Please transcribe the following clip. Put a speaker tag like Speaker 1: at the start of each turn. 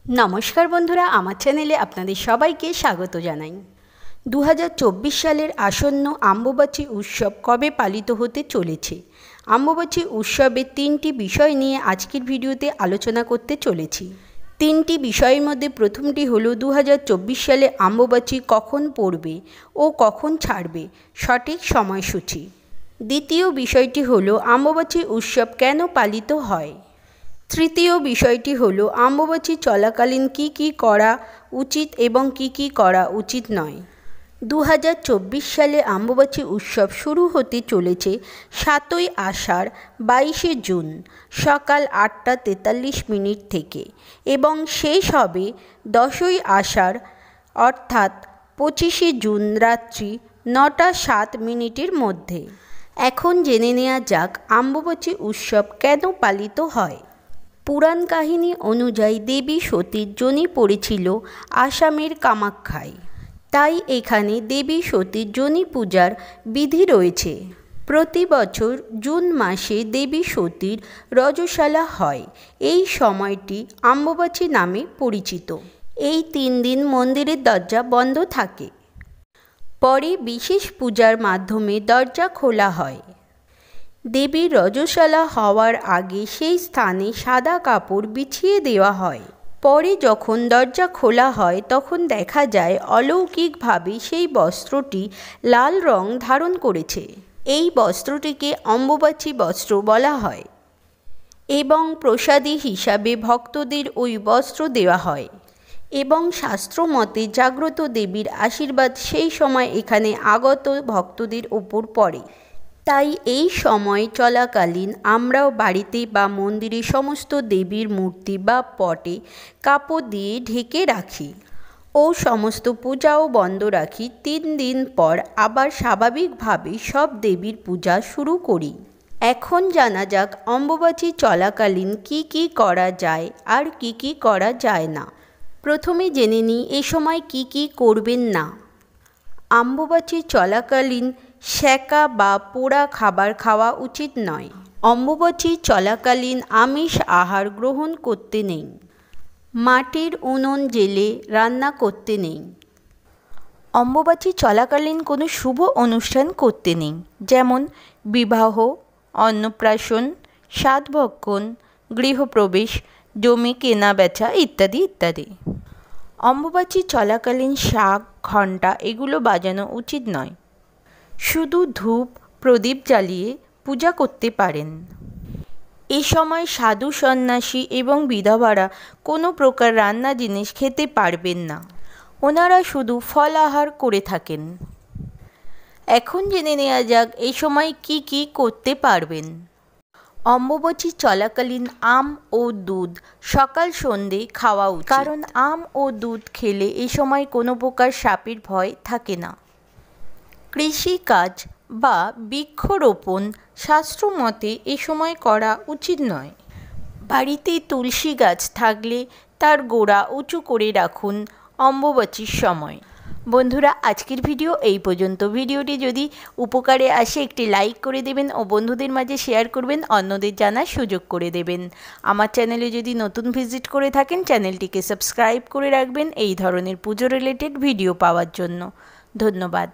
Speaker 1: नमस्कार बंधुरा आमार चैनेले आपनादेर सबाइके स्वागत जानाई। 2024 सालेर आसन्न अम्बुबाची उत्सव कबे पालित होते चलेछे। अम्बुबाची उत्सवेर तीनटी विषय निये आजकेर भिडियोते आलोचना करते चलेछि। तीनटी विषयेर मध्ये प्रथमटी हलो 2024 साले अम्बुबाची कखन पड़बे ओ कखन छाड़बे सठिक समयसूची। द्वितीय विषयटी हलो अम्बुबाची उत्सव केन पालित हय। तृतीय विषयटी हलो अम्बुबाची चलाकालीन की करा उचित एवं की करा उचित नय। 2024 साले अम्बुबाची उत्सव शुरू होते चलेছে 7ই आषाढ़ 22 जून सकाल 8टा 43 मिनट थेके एवं शेष होबे 10ই आषाढ़ अर्थात 25 जून रात्रि 9टा 7 मिनिटेर मध्य। एखन जेने नेওয়া যাক अम्बुबाची उत्सव केन पालित हय। पुराण काहिनी अनुयायी देवी सतीर जनि पड़ेछिल आसामेर कामाख्याय, ताई एखाने देवी सतीर जनि पूजार विधि रयेछे। प्रति बछर जून मासे देवी सतीर रजशाला हय। एई समयटी अम्बुबाची नामे परिचित। एई 3 दिन मंदिरेर दरजा बंध थाके, परे विशेष पूजार माध्यमे दरजा खोला हय। देवी रजशाला हওয়ার आगे सेई स्थाने सादा कापड़ बिछिए देওয়া হয়। परे जखन दरजा खोला हय तखन देखा जाय अलौकिकभावे सेई बस्त्रटी लाल रंग धारण करेছে। এই বস্ত্রটিকে অম্বুবাচী বস্ত্র বলা হয় এবং প্রসাদী হিসাবে ভক্তদের ওই বস্ত্র দেওয়া হয় এবং শাস্ত্রমতে জাগ্রত দেবীর আশীর্বাদ সেই সময় এখানে আগত ভক্তদের উপর পড়ে। তাই এই সময় চলাকালীন আমরাও বাড়িতে বা মন্দিরে সমস্ত দেবীর মূর্তি বা পটে কাপড় দিয়ে ঢেকে রাখি ও সমস্ত পূজাও বন্ধ রাখি। 3 দিন পর আবার স্বাভাবিকভাবে সব দেবীর পূজা শুরু করি। এখন জানা যাক অম্বুবাচী চলাকালীন কি করা যায় আর কি করা যায় না। প্রথমে জেনে নিই এই সময় কি করবেন না। अम्बुबाची चलाकालीन सेका बा पोड़ा खाबार खावा उचित नय। अम्बुबाची चलाकालीन आमिष आहार ग्रहण करते नेই। माटिर उनुन जेले रान्ना करते नेই। अम्बुबाची चलाकालीन कोनो शुभ अनुष्ठान करते नेই, जेमन विवाह, अन्नप्राशन, साधभक्षण, गृहप्रवेश, जमी केना बेचा इत्यादि इत्यादि। अम्बुबाची चलाकालीन शाक घंटा एगुलो बाजानो उचित नय। शुधु धूप प्रदीप जालिए पूजा करते पारेन। ए समय साधु सन्यासी एवं विधवारा कोनो प्रकार रान्ना जिनिस खेते पारबेन ना। ओनारा शुधु फल आहार करे थाकेन। एखन जेने नेওয়া যাক এই সময় কি করতে পারবেন। अम्बुबाची चलाकालीन आम और दूध सकाल सन्धे खावा उचित, कारण आम और दूध खेले ए समय कोनो प्रकार सापेर भय थाके ना। कृषि काज बा बृक्षरोपण शास्त्र मते ए समय करा उचित नय। बाड़ीते तुलसी गाछ थाकले तार गोड़ा उঁচু करे राखुन अम्बुबाचीर समय। बंधुरा आजकेर भिडियो এই পর্যন্ত। ভিডিওটি যদি উপকারে আসে একটি লাইক করে দেবেন ও বন্ধুদের মাঝে শেয়ার করবেন, অন্যদের জানার সুযোগ করে দেবেন। আমার চ্যানেলে যদি নতুন ভিজিট করে থাকেন চ্যানেলটিকে সাবস্ক্রাইব করে রাখবেন এই ধরনের পুজো রিলেটেড ভিডিও পাওয়ার জন্য। ধন্যবাদ।